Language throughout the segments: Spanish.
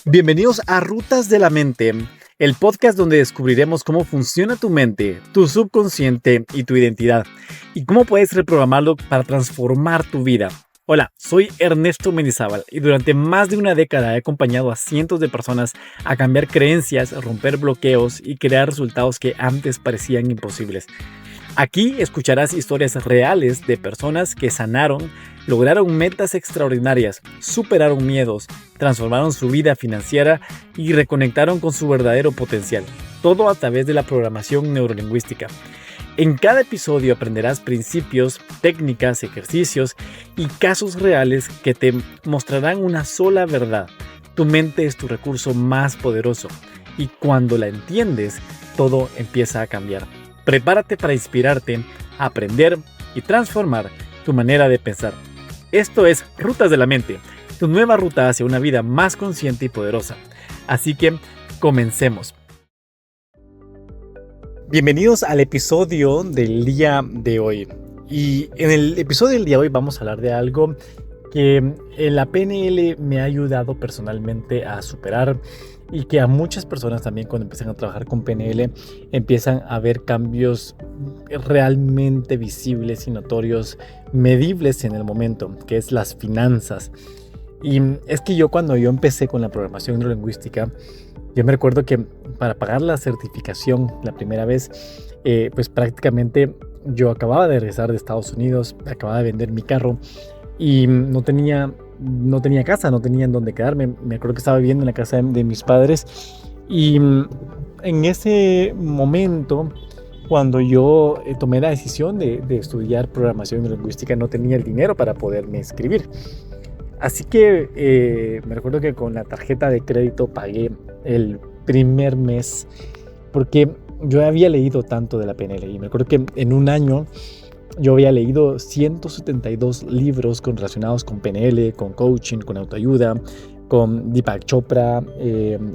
Bienvenidos a Rutas de la Mente, el podcast donde descubriremos cómo funciona tu mente, tu subconsciente y tu identidad, y cómo puedes reprogramarlo para transformar tu vida. Hola, soy Ernesto Mendizábal y durante más de una década he acompañado a cientos de personas a cambiar creencias, romper bloqueos y crear resultados que antes parecían imposibles. Aquí escucharás historias reales de personas que sanaron, lograron metas extraordinarias, superaron miedos, transformaron su vida financiera y reconectaron con su verdadero potencial. Todo a través de la programación neurolingüística. En cada episodio aprenderás principios, técnicas, ejercicios y casos reales que te mostrarán una sola verdad. Tu mente es tu recurso más poderoso y cuando la entiendes, todo empieza a cambiar. Prepárate para inspirarte, aprender y transformar tu manera de pensar. Esto es Rutas de la Mente, tu nueva ruta hacia una vida más consciente y poderosa. Así que, comencemos. Bienvenidos al episodio del día de hoy. Y en el episodio del día de hoy vamos a hablar de algo que en la PNL me ha ayudado personalmente a superar y que a muchas personas también cuando empiezan a trabajar con PNL empiezan a ver cambios realmente visibles y notorios, medibles en el momento, que es las finanzas. Y es que cuando yo empecé con la programación neurolingüística, yo me recuerdo que para pagar la certificación la primera vez, pues prácticamente yo acababa de regresar de Estados Unidos, acababa de vender mi carro y no tenía casa, no tenía en dónde quedarme. Me acuerdo que estaba viviendo en la casa de mis padres y en ese momento, cuando yo tomé la decisión de estudiar programación neurolingüística, no tenía el dinero para poderme inscribir. Así que me recuerdo que con la tarjeta de crédito pagué el primer mes porque yo había leído tanto de la PNL y me acuerdo que en un año yo había leído 172 libros relacionados con PNL, con coaching, con autoayuda, con Deepak Chopra,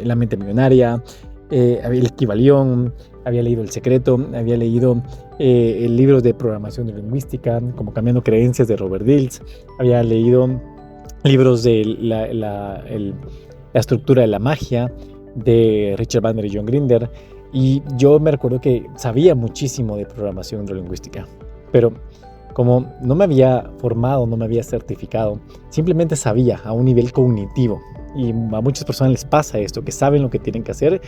La mente millonaria, el Equivalión, había leído El secreto, había leído el libro de programación neurolingüística, como Cambiando creencias de Robert Dills, había leído libros de la estructura de la magia de Richard Bandler y John Grinder, y yo me recuerdo que sabía muchísimo de programación neurolingüística. Pero como no me había formado, no me había certificado, simplemente sabía a un nivel cognitivo. Y a muchas personas les pasa esto, que saben lo que tienen que hacer,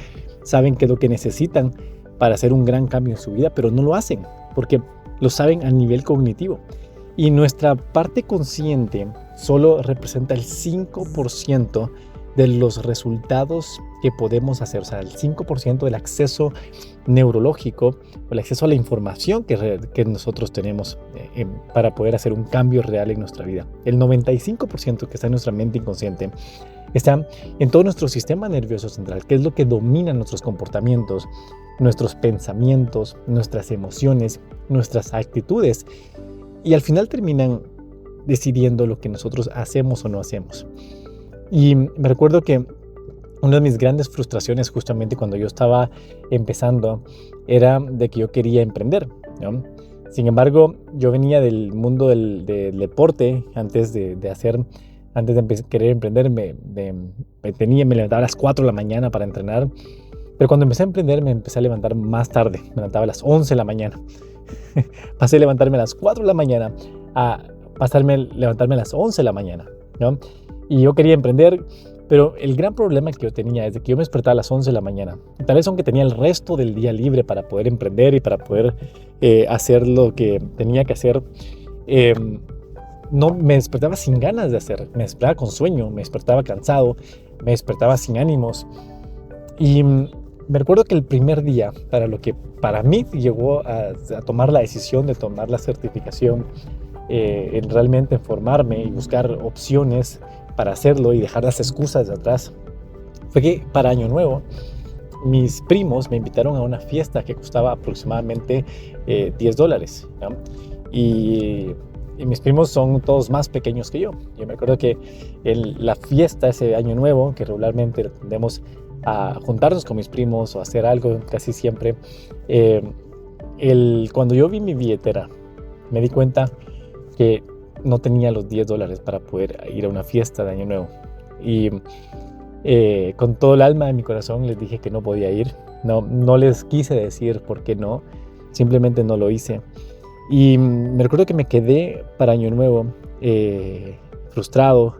saben qué es lo que necesitan para hacer un gran cambio en su vida, pero no lo hacen, porque lo saben a nivel cognitivo. Y nuestra parte consciente solo representa el 5% de los resultados que podemos hacer, o sea, el 5% del acceso neurológico o el acceso a la información que nosotros tenemos para poder hacer un cambio real en nuestra vida. El 95% que está en nuestra mente inconsciente está en todo nuestro sistema nervioso central, que es lo que domina nuestros comportamientos, nuestros pensamientos, nuestras emociones, nuestras actitudes, y al final terminan decidiendo lo que nosotros hacemos o no hacemos. Y me recuerdo que una de mis grandes frustraciones justamente cuando yo estaba empezando era de que yo quería emprender, ¿no? Sin embargo, yo venía del mundo del deporte. Antes de querer emprender, me levantaba a las 4 de la mañana para entrenar. Pero cuando empecé a emprender me empecé a levantar más tarde, me levantaba a las 11 de la mañana. Pasé de levantarme a las 4 de la mañana a levantarme a las 11 de la mañana, ¿no? Y yo quería emprender, pero el gran problema que yo tenía es de que yo me despertaba a las 11 de la mañana. Tal vez aunque tenía el resto del día libre para poder emprender y para poder hacer lo que tenía que hacer, no me despertaba sin ganas de hacer. Me despertaba con sueño, me despertaba cansado, me despertaba sin ánimos. Y me recuerdo que el primer día, para lo que para mí llegó a tomar la decisión de tomar la certificación, en realmente formarme y buscar opciones para hacerlo y dejar las excusas de atrás, fue que para Año Nuevo mis primos me invitaron a una fiesta que costaba aproximadamente $10, ¿no? Y mis primos son todos más pequeños que yo. Yo me acuerdo que la fiesta ese Año Nuevo, que regularmente tendemos a juntarnos con mis primos o hacer algo casi siempre, cuando yo vi mi billetera me di cuenta que no tenía los $10 para poder ir a una fiesta de Año Nuevo. Y Con todo el alma de mi corazón les dije que no podía ir. No les quise decir por qué no, simplemente no lo hice. Y me recuerdo que me quedé para Año Nuevo frustrado,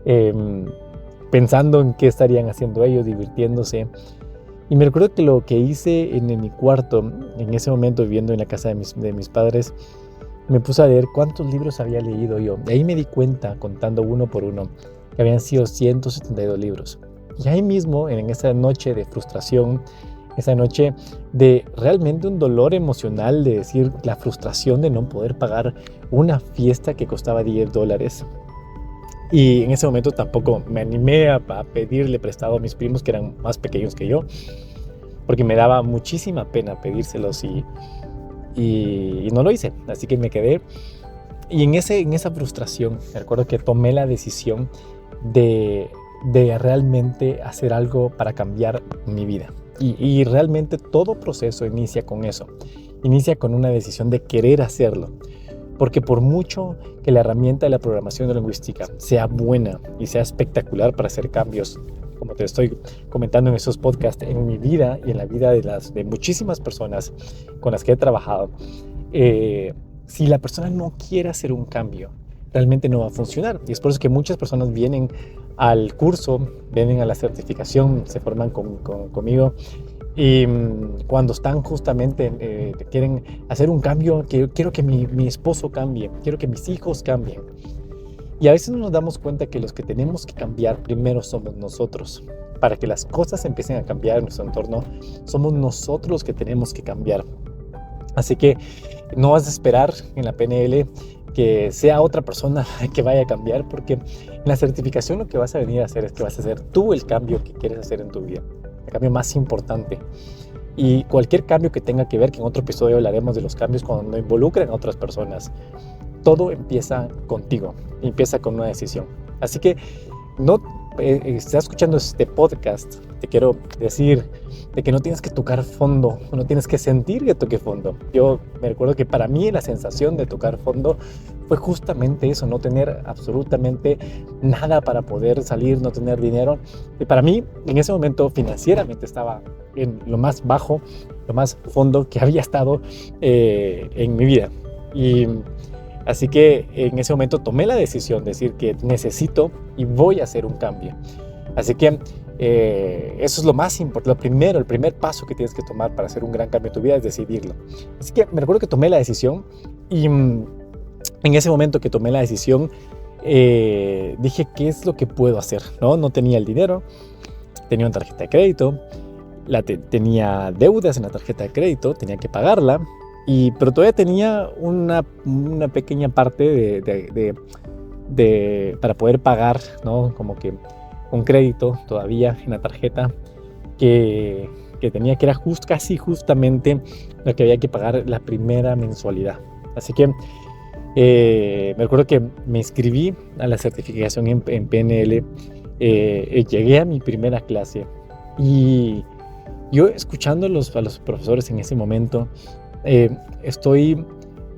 em, pensando en qué estarían haciendo ellos, divirtiéndose. Y me recuerdo que lo que hice en mi cuarto, en ese momento viviendo en la casa de mis padres, me puse a leer cuántos libros había leído yo. Y ahí me di cuenta, contando uno por uno, que habían sido 172 libros. Y ahí mismo, en esa noche de frustración, esa noche de realmente un dolor emocional, de decir la frustración de no poder pagar una fiesta que costaba $10. Y en ese momento tampoco me animé a pedirle prestado a mis primos, que eran más pequeños que yo, porque me daba muchísima pena pedírselos y no lo hice. Así que me quedé. Y en esa frustración, me recuerdo que tomé la decisión de realmente hacer algo para cambiar mi vida. Y realmente todo proceso inicia con eso. Inicia con una decisión de querer hacerlo. Porque por mucho que la herramienta de la programación lingüística sea buena y sea espectacular para hacer cambios, como te estoy comentando en esos podcasts, en mi vida y en la vida de muchísimas personas con las que he trabajado, si la persona no quiere hacer un cambio, realmente no va a funcionar. Y es por eso que muchas personas vienen al curso, vienen a la certificación, se forman conmigo. Y cuando están justamente, quieren hacer un cambio, quiero que mi esposo cambie, quiero que mis hijos cambien. Y a veces no nos damos cuenta que los que tenemos que cambiar primero somos nosotros. Para que las cosas empiecen a cambiar en nuestro entorno, somos nosotros los que tenemos que cambiar. Así que no vas a esperar en la PNL que sea otra persona que vaya a cambiar, porque en la certificación lo que vas a venir a hacer es que vas a hacer tú el cambio que quieres hacer en tu vida. El cambio más importante. Y cualquier cambio que tenga que ver, que en otro episodio hablaremos de los cambios cuando involucren a otras personas, todo empieza contigo, empieza con una decisión. Así que no estás escuchando este podcast, te quiero decir de que no tienes que tocar fondo, no tienes que sentir que toque fondo. Yo me recuerdo que para mí la sensación de tocar fondo fue justamente eso, no tener absolutamente nada para poder salir, no tener dinero. Y para mí, en ese momento, financieramente estaba en lo más bajo, lo más fondo que había estado en mi vida. Y así que en ese momento tomé la decisión de decir que necesito y voy a hacer un cambio. Así que eso es lo más importante, el primer paso que tienes que tomar para hacer un gran cambio en tu vida es decidirlo. Así que me recuerdo que tomé la decisión y en ese momento que tomé la decisión dije, ¿qué es lo que puedo hacer? No tenía el dinero, tenía una tarjeta de crédito, tenía deudas en la tarjeta de crédito, tenía que pagarla, pero todavía tenía una pequeña parte para poder pagar, ¿no? Como que un crédito todavía en la tarjeta que tenía, que era casi justamente lo que había que pagar la primera mensualidad. Así que me acuerdo que me inscribí a la certificación en PNL, llegué a mi primera clase y yo escuchando a los profesores en ese momento, estoy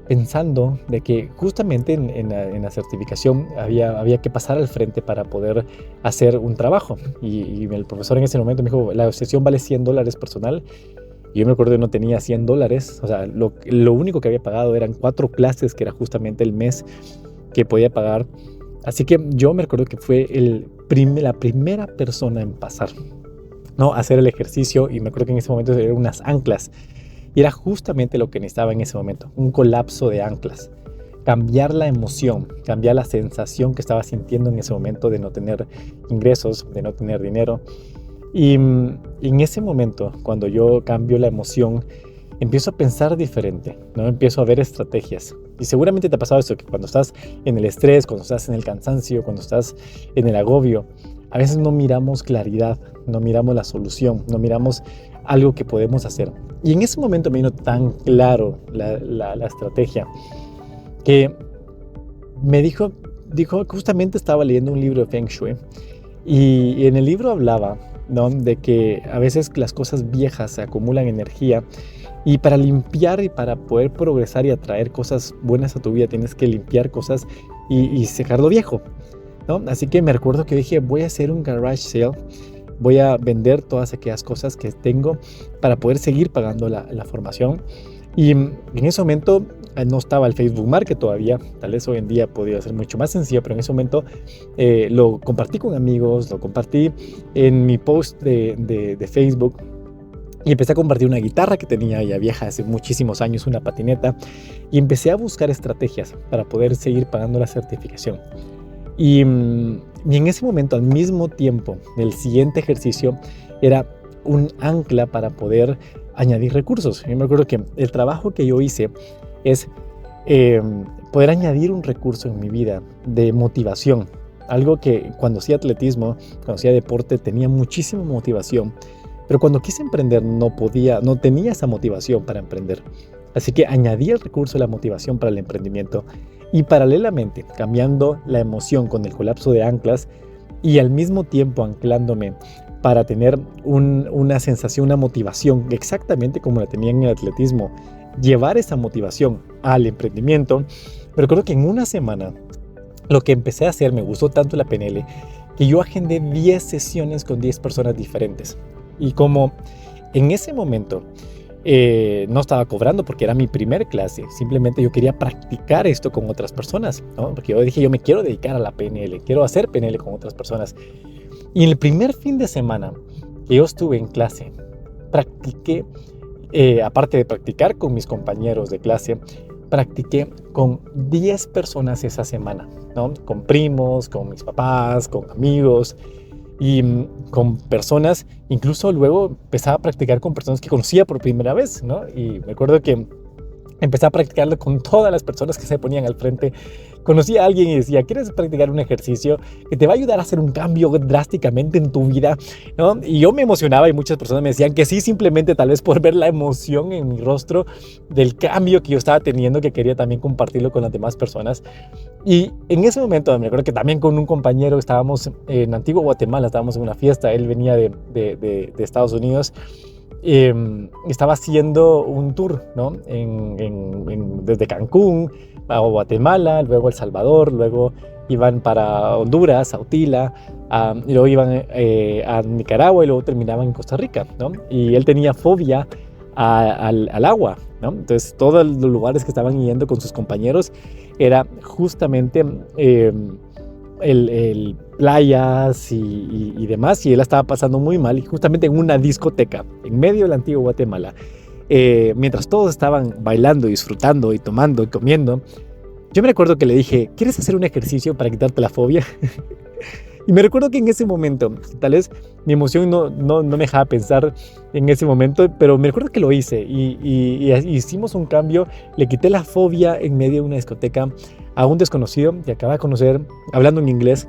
pensando de que justamente en la certificación había que pasar al frente para poder hacer un trabajo. Y el profesor en ese momento me dijo, la sesión vale $100 personal. Y yo me acuerdo que no tenía $100, o sea, lo único que había pagado eran 4 clases, que era justamente el mes que podía pagar. Así que yo me acuerdo que fue la primera persona en pasar, ¿no? A hacer el ejercicio, y me acuerdo que en ese momento eran unas anclas. Y era justamente lo que necesitaba en ese momento, un colapso de anclas. Cambiar la emoción, cambiar la sensación que estaba sintiendo en ese momento de no tener ingresos, de no tener dinero. Y en ese momento, cuando yo cambio la emoción, empiezo a pensar diferente, ¿no? Empiezo a ver estrategias. Y seguramente te ha pasado esto, que cuando estás en el estrés, cuando estás en el cansancio, cuando estás en el agobio, a veces no miramos claridad, no miramos la solución, no miramos algo que podemos hacer. Y en ese momento me vino tan claro la estrategia, que me dijo, justamente estaba leyendo un libro de Feng Shui, y en el libro hablaba, ¿no?, de que a veces las cosas viejas se acumulan energía, y para limpiar y para poder progresar y atraer cosas buenas a tu vida, tienes que limpiar cosas y sacar lo viejo. ¿no? Así que me recuerdo que dije, voy a hacer un garage sale, voy a vender todas aquellas cosas que tengo para poder seguir pagando la formación. Y en ese momento no estaba el Facebook Market todavía, tal vez hoy en día podría ser mucho más sencillo, pero en ese momento lo compartí con amigos, lo compartí en mi post de Facebook. Y empecé a compartir una guitarra que tenía ya vieja hace muchísimos años, una patineta, y empecé a buscar estrategias para poder seguir pagando la certificación. Y en ese momento, al mismo tiempo, el siguiente ejercicio era un ancla para poder añadir recursos. Yo me acuerdo que el trabajo que yo hice es poder añadir un recurso en mi vida de motivación. Algo que cuando hacía atletismo, cuando hacía deporte, tenía muchísima motivación. Pero cuando quise emprender no tenía esa motivación para emprender. Así que añadí el recurso de la motivación para el emprendimiento y paralelamente cambiando la emoción con el colapso de anclas y al mismo tiempo anclándome para tener una sensación, una motivación exactamente como la tenía en el atletismo, llevar esa motivación al emprendimiento. Pero creo que en una semana lo que empecé a hacer, me gustó tanto la PNL, que yo agendé 10 sesiones con 10 personas diferentes. Y como en ese momento no estaba cobrando porque era mi primer clase, simplemente yo quería practicar esto con otras personas, ¿no? Porque yo dije, yo me quiero dedicar a la PNL, quiero hacer PNL con otras personas. Y en el primer fin de semana que yo estuve en clase, practiqué, aparte de practicar con mis compañeros de clase, practiqué con 10 personas esa semana, ¿no? Con primos, con mis papás, con amigos y con personas, incluso luego empezaba a practicar con personas que conocía por primera vez, ¿no? Y me acuerdo que empecé a practicarlo con todas las personas que se ponían al frente. Conocí a alguien y decía, ¿quieres practicar un ejercicio que te va a ayudar a hacer un cambio drásticamente en tu vida? ¿No? Y yo me emocionaba y muchas personas me decían que sí, simplemente tal vez por ver la emoción en mi rostro del cambio que yo estaba teniendo, que quería también compartirlo con las demás personas. Y en ese momento me acuerdo que también con un compañero estábamos en Antigua Guatemala, estábamos en una fiesta, él venía de Estados Unidos. Estaba haciendo un tour, ¿no? Desde Cancún a Guatemala, luego El Salvador, luego iban para Honduras, a Utila, y luego iban a Nicaragua y luego terminaban en Costa Rica, ¿no? Y él tenía fobia al agua, ¿no? Entonces todos los lugares que estaban yendo con sus compañeros era justamente playas y demás, y él estaba pasando muy mal, y justamente en una discoteca en medio del antiguo Guatemala, mientras todos estaban bailando, disfrutando y tomando y comiendo, yo me recuerdo que le dije, ¿quieres hacer un ejercicio para quitarte la fobia? Y me recuerdo que en ese momento, tal vez mi emoción no me dejaba pensar en ese momento, pero me recuerdo que lo hice y hicimos un cambio, le quité la fobia en medio de una discoteca a un desconocido que acaba de conocer, hablando en inglés,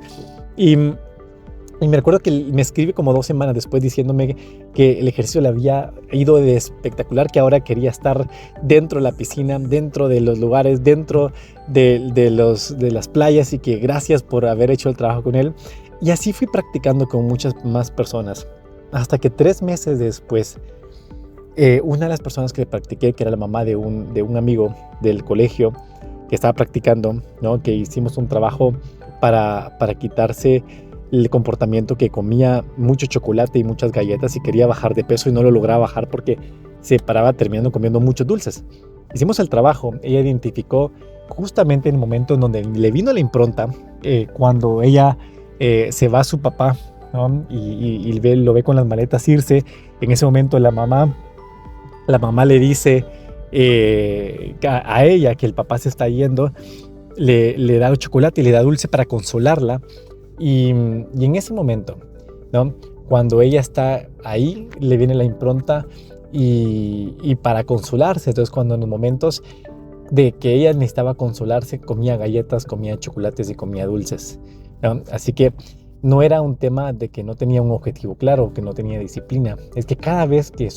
y me recuerdo que me escribe como 2 semanas después diciéndome que el ejercicio le había ido de espectacular, que ahora quería estar dentro de la piscina, dentro de los lugares, dentro de las playas, y que gracias por haber hecho el trabajo con él. Y así fui practicando con muchas más personas, hasta que 3 meses después, una de las personas que practiqué, que era la mamá de un amigo del colegio que estaba practicando, ¿no? Que hicimos un trabajo para quitarse el comportamiento que comía mucho chocolate y muchas galletas y quería bajar de peso y no lo lograba bajar porque se paraba terminando comiendo muchos dulces. Hicimos el trabajo, ella identificó justamente en el momento en donde le vino la impronta, cuando ella se va a su papá, ¿no? Y lo ve con las maletas irse. En ese momento la mamá le dice a ella que el papá se está yendo, le da chocolate y le da dulce para consolarla. Y en ese momento, ¿no? Cuando ella está ahí, le viene la impronta y para consolarse. Entonces, cuando en los momentos de que ella necesitaba consolarse, comía galletas, comía chocolates y comía dulces, ¿no? Así que no era un tema de que no tenía un objetivo claro, que no tenía disciplina. Es que cada vez que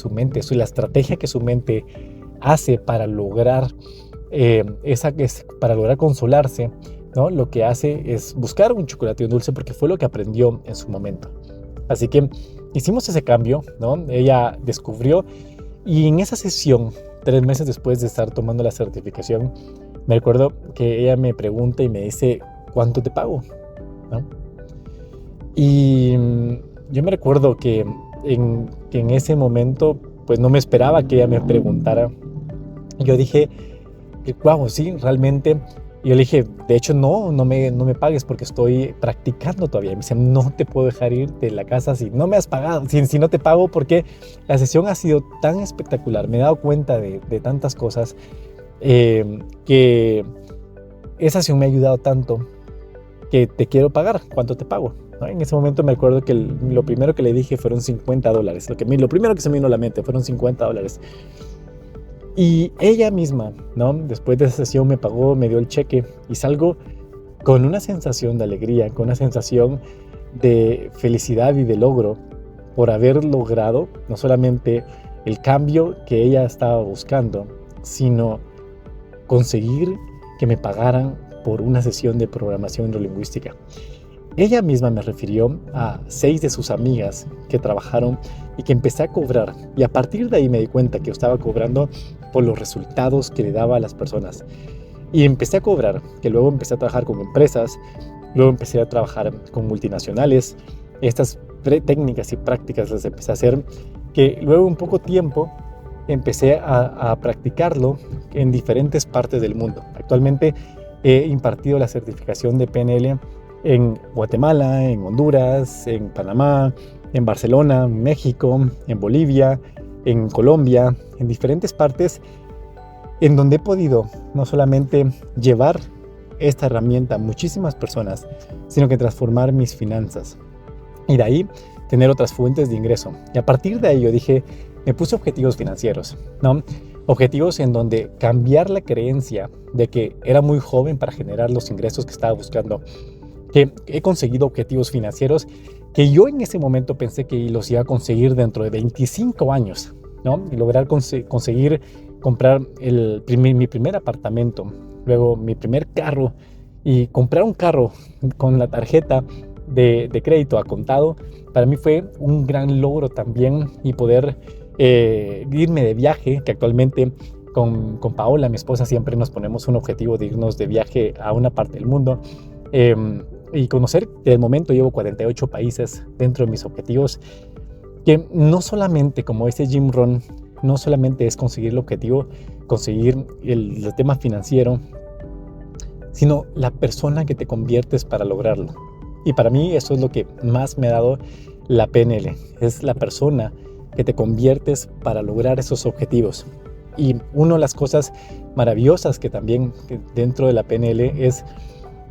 la estrategia que su mente hace para lograr para lograr consolarse, ¿no? Lo que hace es buscar un chocolate y un dulce porque fue lo que aprendió en su momento. Así que hicimos ese cambio, ¿no? Ella descubrió, y en esa sesión, 3 meses después de estar tomando la certificación, me recuerdo que ella me pregunta y me dice, ¿cuánto te pago? ¿no? Y yo me recuerdo que en ese momento, pues no me esperaba que ella me preguntara. Yo dije, wow, sí, realmente. Y yo le dije, de hecho, no me pagues porque estoy practicando todavía. Y me dice, no te puedo dejar ir de la casa si no me has pagado, si no te pago, porque la sesión ha sido tan espectacular. Me he dado cuenta de tantas cosas que esa sesión me ha ayudado tanto que te quiero pagar. ¿Cuánto te pago? ¿No? En ese momento me acuerdo que lo primero que le dije fueron $50. Lo primero que se me vino a la mente fueron $50. Y ella misma, ¿no? Después de esa sesión me pagó, me dio el cheque y salgo con una sensación de alegría, con una sensación de felicidad y de logro por haber logrado no solamente el cambio que ella estaba buscando, sino conseguir que me pagaran por una sesión de programación neurolingüística. Ella misma me refirió a 6 de sus amigas que trabajaron y que empecé a cobrar. Y a partir de ahí me di cuenta que yo estaba cobrando por los resultados que le daba a las personas. Y empecé a cobrar, que luego empecé a trabajar con empresas, luego empecé a trabajar con multinacionales. Estas técnicas y prácticas las empecé a hacer, que luego en poco tiempo empecé a practicarlo en diferentes partes del mundo. Actualmente he impartido la certificación de PNL en Guatemala, en Honduras, en Panamá, en Barcelona, México, en Bolivia, en Colombia, en diferentes partes en donde he podido no solamente llevar esta herramienta a muchísimas personas, sino que transformar mis finanzas y de ahí tener otras fuentes de ingreso. Y a partir de ahí yo dije, me puse objetivos financieros, ¿no? Objetivos en donde cambiar la creencia de que era muy joven para generar los ingresos que estaba buscando, que he conseguido objetivos financieros que yo en ese momento pensé que los iba a conseguir dentro de 25 años, ¿no? Y lograr conseguir comprar mi primer apartamento, luego mi primer carro y comprar un carro con la tarjeta de crédito a contado, para mí fue un gran logro también y poder irme de viaje, que actualmente con Paola, mi esposa, siempre nos ponemos un objetivo de irnos de viaje a una parte del mundo. Y conocer, de momento llevo 48 países dentro de mis objetivos, que no solamente como ese Jim Rohn, no solamente es conseguir el objetivo, conseguir el tema financiero, sino la persona que te conviertes para lograrlo. Y para mí eso es lo que más me ha dado la PNL, es la persona que te conviertes para lograr esos objetivos. Y una de las cosas maravillosas que también dentro de la PNL es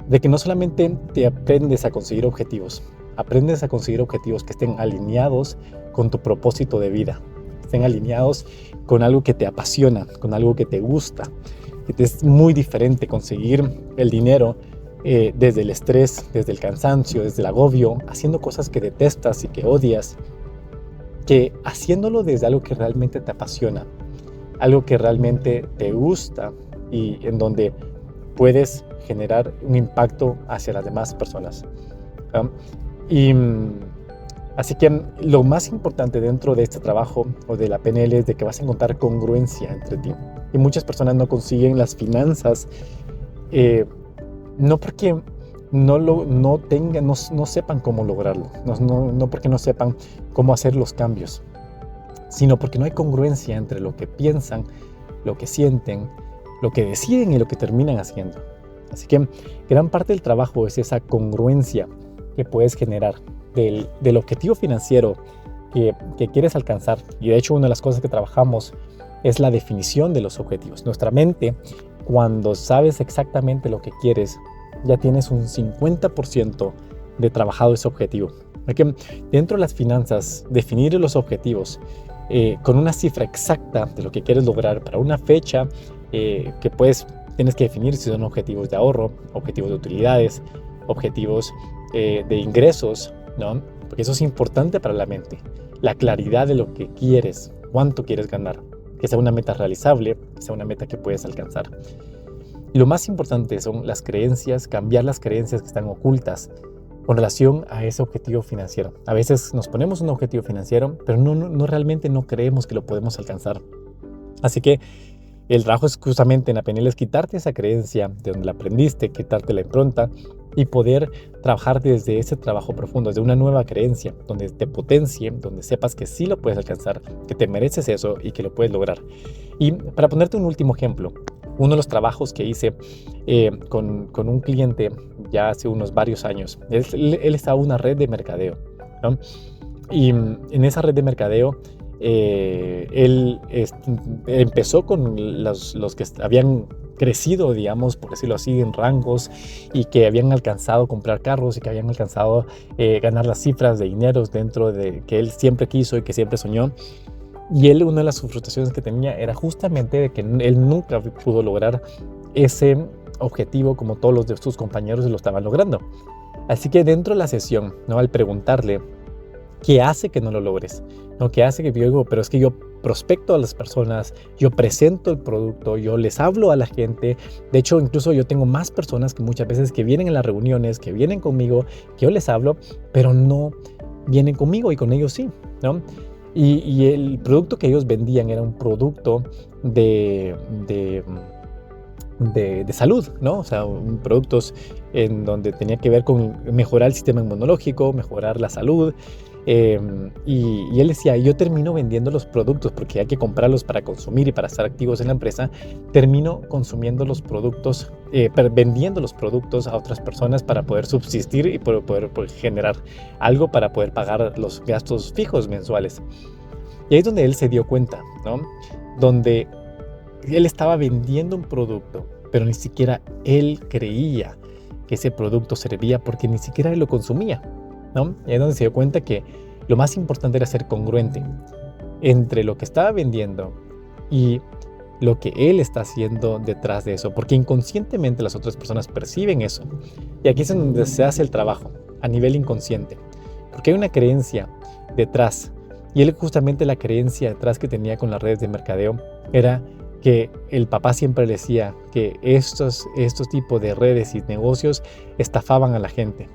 de que no solamente te aprendes a conseguir objetivos que estén alineados con tu propósito de vida, estén alineados con algo que te apasiona, con algo que te gusta, que te es muy diferente conseguir el dinero desde el estrés, desde el cansancio, desde el agobio, haciendo cosas que detestas y que odias, que haciéndolo desde algo que realmente te apasiona, algo que realmente te gusta y en donde puedes generar un impacto hacia las demás personas. Así que lo más importante dentro de este trabajo o de la PNL es de que vas a encontrar congruencia entre ti. Y muchas personas no consiguen las finanzas, no porque no sepan cómo lograrlo, no porque no sepan cómo hacer los cambios, sino porque no hay congruencia entre lo que piensan, lo que sienten, lo que deciden y lo que terminan haciendo. Así que gran parte del trabajo es esa congruencia que puedes generar del objetivo financiero que quieres alcanzar. Y de hecho una de las cosas que trabajamos es la definición de los objetivos. Nuestra mente, cuando sabes exactamente lo que quieres, ya tienes un 50% de trabajado ese objetivo. Porque dentro de las finanzas, definir los objetivos con una cifra exacta de lo que quieres lograr para una fecha que tienes que definir si son objetivos de ahorro, objetivos de utilidades, objetivos de ingresos, ¿no? Porque eso es importante para la mente. La claridad de lo que quieres, cuánto quieres ganar, que sea una meta realizable, que sea una meta que puedes alcanzar. Y lo más importante son las creencias, cambiar las creencias que están ocultas con relación a ese objetivo financiero. A veces nos ponemos un objetivo financiero, pero no realmente no creemos que lo podemos alcanzar. Así que El trabajo es justamente en la PNL es quitarte esa creencia de donde la aprendiste, quitarte la impronta y poder trabajar desde ese trabajo profundo, desde una nueva creencia, donde te potencie, donde sepas que sí lo puedes alcanzar, que te mereces eso y que lo puedes lograr. Y para ponerte un último ejemplo, uno de los trabajos que hice con un cliente ya hace unos varios años, él estaba en una red de mercadeo, ¿no? Y en esa red de mercadeo, él empezó con los que habían crecido, digamos, por decirlo así, en rangos y que habían alcanzado comprar carros y que habían alcanzado ganar las cifras de dineros dentro de que él siempre quiso y que siempre soñó. Y él, una de las frustraciones que tenía era justamente de que él nunca pudo lograr ese objetivo como todos los de sus compañeros lo estaban logrando. Así que dentro de la sesión, ¿no? Al preguntarle qué hace que no lo logres, ¿no? ¿Qué hace que yo digo, pero es que yo prospecto a las personas, yo presento el producto, yo les hablo a la gente. De hecho, incluso yo tengo más personas que muchas veces que vienen en las reuniones, que vienen conmigo, que yo les hablo, pero no vienen conmigo y con ellos sí, ¿no? Y el producto que ellos vendían era un producto de salud, ¿no? O sea, productos en donde tenía que ver con mejorar el sistema inmunológico, mejorar la salud. Y él decía, yo termino vendiendo los productos porque hay que comprarlos para consumir y para estar activos en la empresa, termino consumiendo los productos, vendiendo los productos a otras personas para poder subsistir y poder generar algo para poder pagar los gastos fijos mensuales. Y ahí es donde él se dio cuenta, ¿no? Donde él estaba vendiendo un producto, pero ni siquiera él creía que ese producto servía porque ni siquiera él lo consumía, ¿no? Y ahí es donde se dio cuenta que lo más importante era ser congruente entre lo que estaba vendiendo y lo que él está haciendo detrás de eso, porque inconscientemente las otras personas perciben eso. Y aquí es donde se hace el trabajo, a nivel inconsciente, porque hay una creencia detrás. Y él justamente la creencia detrás que tenía con las redes de mercadeo era que el papá siempre le decía que estos tipos de redes y negocios estafaban a la gente.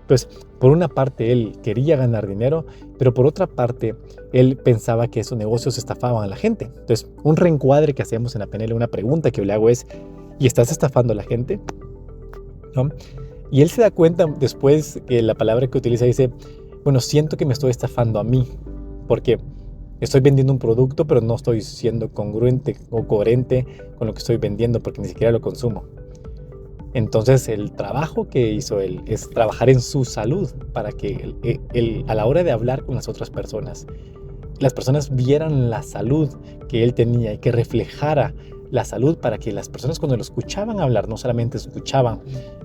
Entonces, por una parte él quería ganar dinero, pero por otra parte él pensaba que esos negocios estafaban a la gente. Entonces, un reencuadre que hacemos en la PNL, una pregunta que yo le hago es, ¿y estás estafando a la gente? ¿No? Y él se da cuenta después que la palabra que utiliza dice, bueno, siento que me estoy estafando a mí, porque estoy vendiendo un producto, pero no estoy siendo congruente o coherente con lo que estoy vendiendo porque ni siquiera lo consumo. Entonces el trabajo que hizo él es trabajar en su salud para que él, a la hora de hablar con las otras personas, las personas vieran la salud que él tenía y que reflejara la salud para que las personas cuando lo escuchaban hablar no solamente escuchaban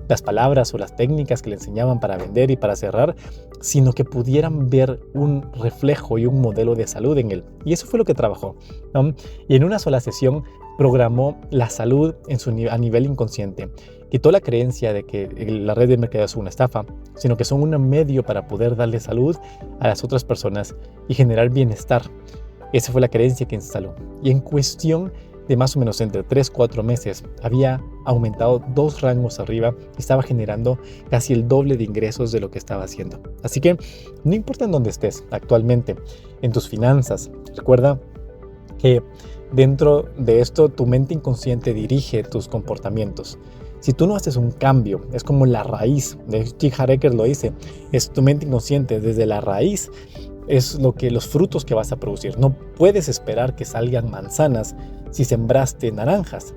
las palabras o las técnicas que le enseñaban para vender y para cerrar, sino que pudieran ver un reflejo y un modelo de salud en él. Y eso fue lo que trabajó, ¿no? Y en una sola sesión programó la salud a nivel inconsciente. Quitó la creencia de que la red de mercadeo es una estafa, sino que son un medio para poder darle salud a las otras personas y generar bienestar. Esa fue la creencia que instaló. Y en cuestión de más o menos entre 3-4 meses, había aumentado 2 rangos arriba y estaba generando casi el doble de ingresos de lo que estaba haciendo. Así que no importa en dónde estés actualmente, en tus finanzas, recuerda que dentro de esto tu mente inconsciente dirige tus comportamientos. Si tú no haces un cambio, es como la raíz, de Steve Harreker lo dice, es tu mente inconsciente, desde la raíz es los frutos que vas a producir. No puedes esperar que salgan manzanas si sembraste naranjas.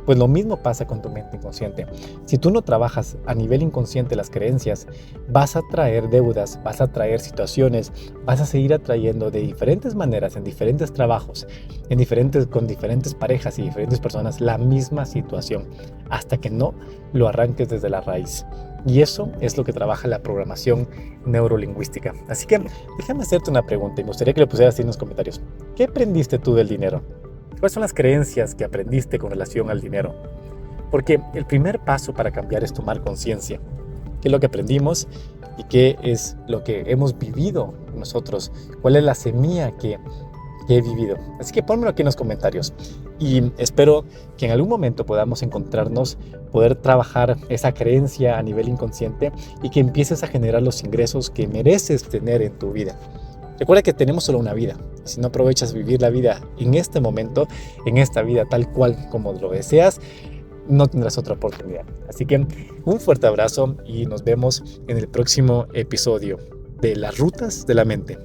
Pues lo mismo pasa con tu mente inconsciente. Si tú no trabajas a nivel inconsciente las creencias, vas a traer deudas, vas a traer situaciones, vas a seguir atrayendo de diferentes maneras, en diferentes trabajos, con diferentes parejas y diferentes personas, la misma situación, hasta que no lo arranques desde la raíz. Y eso es lo que trabaja la programación neurolingüística. Así que déjame hacerte una pregunta y me gustaría que lo pusieras así en los comentarios. ¿Qué aprendiste tú del dinero? ¿Cuáles son las creencias que aprendiste con relación al dinero? Porque el primer paso para cambiar es tomar conciencia. ¿Qué es lo que aprendimos y qué es lo que hemos vivido nosotros? ¿Cuál es la semilla que he vivido? Así que pónmelo aquí en los comentarios. Y espero que en algún momento podamos encontrarnos, poder trabajar esa creencia a nivel inconsciente y que empieces a generar los ingresos que mereces tener en tu vida. Recuerda que tenemos solo una vida, si no aprovechas vivir la vida en este momento, en esta vida tal cual como lo deseas, no tendrás otra oportunidad. Así que un fuerte abrazo y nos vemos en el próximo episodio de Las Rutas de la Mente.